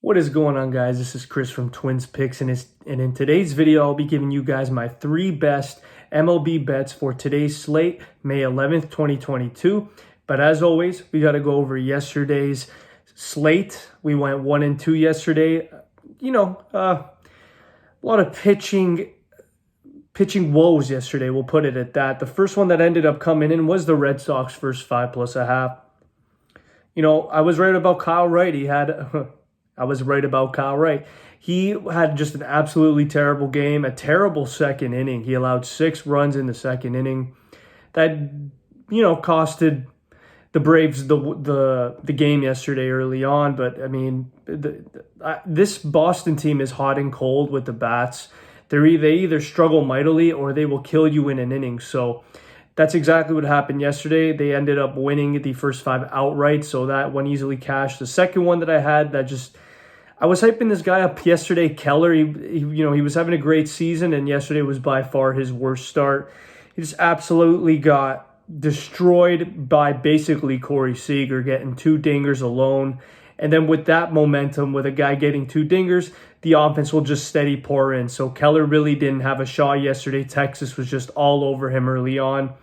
What is going on, guys? This is Chris from Pickzz, and in today's video, I'll be giving you guys my 3 best MLB bets for today's slate, May 11th, 2022. But as always, we got to go over yesterday's slate. We went 1-2 yesterday. A lot of pitching woes yesterday, we'll put it at that. The first one that ended up coming in was the Red Sox first 5+1/2. I was right about Kyle Wright. I was right about Kyle Wright. He had just an absolutely terrible game, a terrible second inning. He allowed 6 runs in the second inning. That, costed the Braves the game yesterday early on. But, I mean, this Boston team is hot and cold with the bats. They either struggle mightily or they will kill you in an inning. So that's exactly what happened yesterday. They ended up winning the first 5 outright, so that one easily cashed. The second one that I had I was hyping this guy up yesterday, Keller. He was having a great season, and yesterday was by far his worst start. He just absolutely got destroyed by basically Corey Seager getting 2 dingers alone. And then with that momentum, with a guy getting 2 dingers, the offense will just steady pour in. So Keller really didn't have a shot yesterday. Texas was just all over him early on.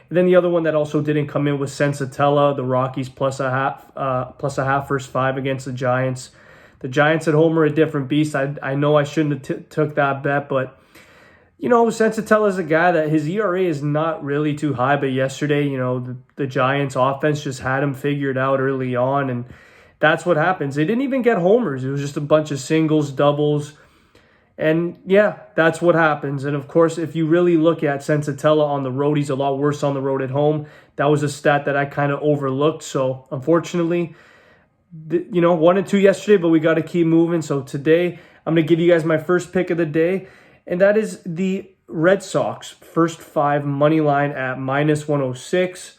And then the other one that also didn't come in was Sensatella, the Rockies +1/2 first 5 against the Giants. The Giants at home are a different beast. I know I shouldn't have took that bet, but, Sensatella is a guy that his ERA is not really too high. But yesterday, the Giants offense just had him figured out early on, and that's what happens. They didn't even get homers. It was just a bunch of singles, doubles, and yeah, that's what happens. And of course, if you really look at Sensatella on the road, he's a lot worse on the road at home. That was a stat that I kind of overlooked. So unfortunately, 1-2 yesterday, but we got to keep moving. So today, I'm going to give you guys my first pick of the day, and that is the Red Sox first 5 money line at -106.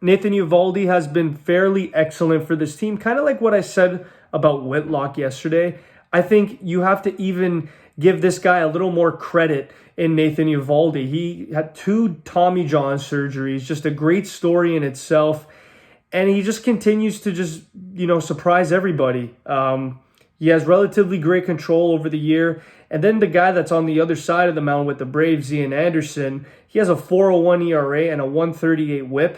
Nathan Eovaldi has been fairly excellent for this team, kind of like what I said about Whitlock yesterday. I think you have to even give this guy a little more credit in Nathan Eovaldi. He had 2 Tommy John surgeries, just a great story in itself. And he just continues to surprise everybody. He has relatively great control over the year. And then the guy that's on the other side of the mound with the Braves, Ian Anderson, he has a 4.01 ERA and a 1.38 WHIP.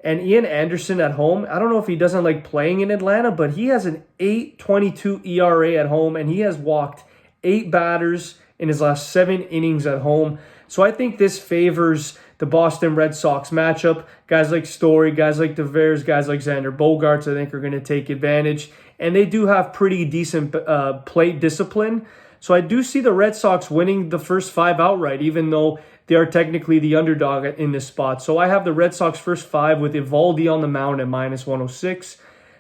And Ian Anderson at home, I don't know if he doesn't like playing in Atlanta, but he has an 8.22 ERA at home, and he has walked 8 batters in his last 7 innings at home. So I think this favors the Boston Red Sox matchup. Guys like Story, guys like DeVers, guys like Xander Bogaerts, I think are going to take advantage. And they do have pretty decent plate discipline. So I do see the Red Sox winning the first 5 outright, even though they are technically the underdog in this spot. So I have the Red Sox first 5 with Eovaldi on the mound at -106.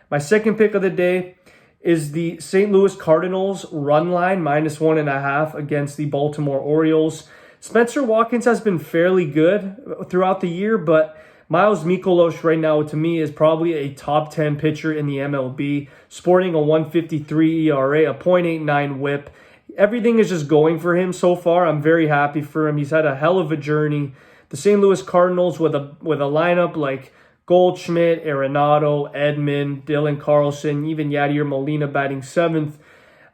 My second pick of the day is the St. Louis Cardinals run line -1.5 against the Baltimore Orioles. Spencer Watkins has been fairly good throughout the year, but Miles Mikolas right now, to me, is probably a top 10 pitcher in the MLB, sporting a 1.53 ERA, a 0.89 WHIP. Everything is just going for him so far. I'm very happy for him. He's had a hell of a journey. The St. Louis Cardinals with a lineup like Goldschmidt, Arenado, Edman, Dylan Carlson, even Yadier Molina batting 7th.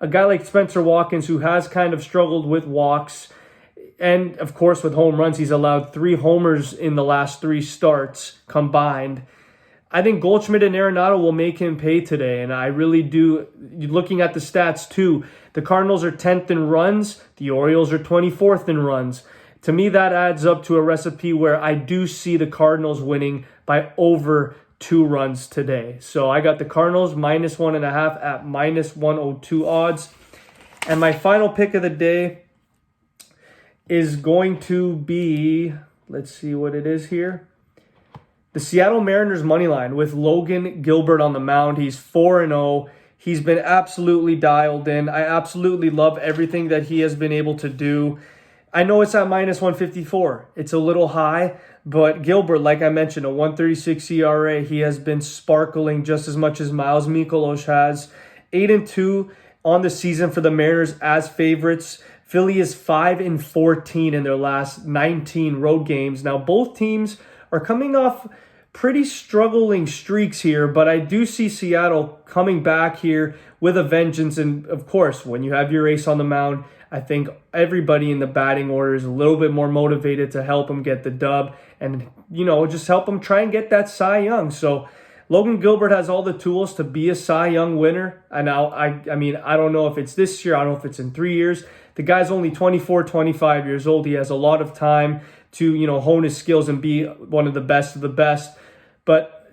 A guy like Spencer Watkins, who has kind of struggled with walks. And, of course, with home runs, he's allowed 3 homers in the last 3 starts combined. I think Goldschmidt and Arenado will make him pay today, and I really do. Looking at the stats, too, the Cardinals are 10th in runs. The Orioles are 24th in runs. To me, that adds up to a recipe where I do see the Cardinals winning by over 2 runs today. So I got the Cardinals -1.5 at -102 odds. And my final pick of the day is going to be, let's see what it is here, the Seattle Mariners money line with Logan Gilbert on the mound. He's 4-0. He's been absolutely dialed in. I absolutely love everything that he has been able to do. I know it's at -154. It's a little high, but Gilbert, like I mentioned, a 1.36 ERA. He has been sparkling just as much as Miles Mikolas has. 8-2 on the season for the Mariners as favorites. Philly is 5-14 in their last 19 road games. Now, both teams are coming off pretty struggling streaks here, but I do see Seattle coming back here with a vengeance. And of course, when you have your ace on the mound, I think everybody in the batting order is a little bit more motivated to help him get the dub and, just help him try and get that Cy Young. So Logan Gilbert has all the tools to be a Cy Young winner. And now, I don't know if it's this year. I don't know if it's in 3 years. The guy's only 24, 25 years old. He has a lot of time to, hone his skills and be one of the best of the best. But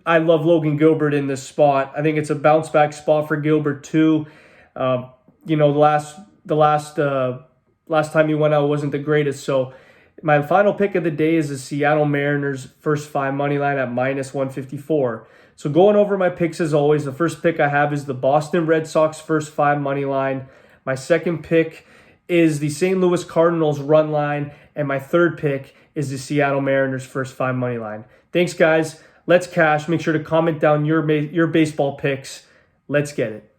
I love Logan Gilbert in this spot. I think it's a bounce back spot for Gilbert too. The last time he went out wasn't the greatest. So my final pick of the day is the Seattle Mariners first 5 money line at -154. So going over my picks as always, the first pick I have is the Boston Red Sox first 5 money line. My second pick is the St. Louis Cardinals run line. And my third pick is the Seattle Mariners first 5 money line. Thanks, guys. Let's cash. Make sure to comment down your baseball picks. Let's get it.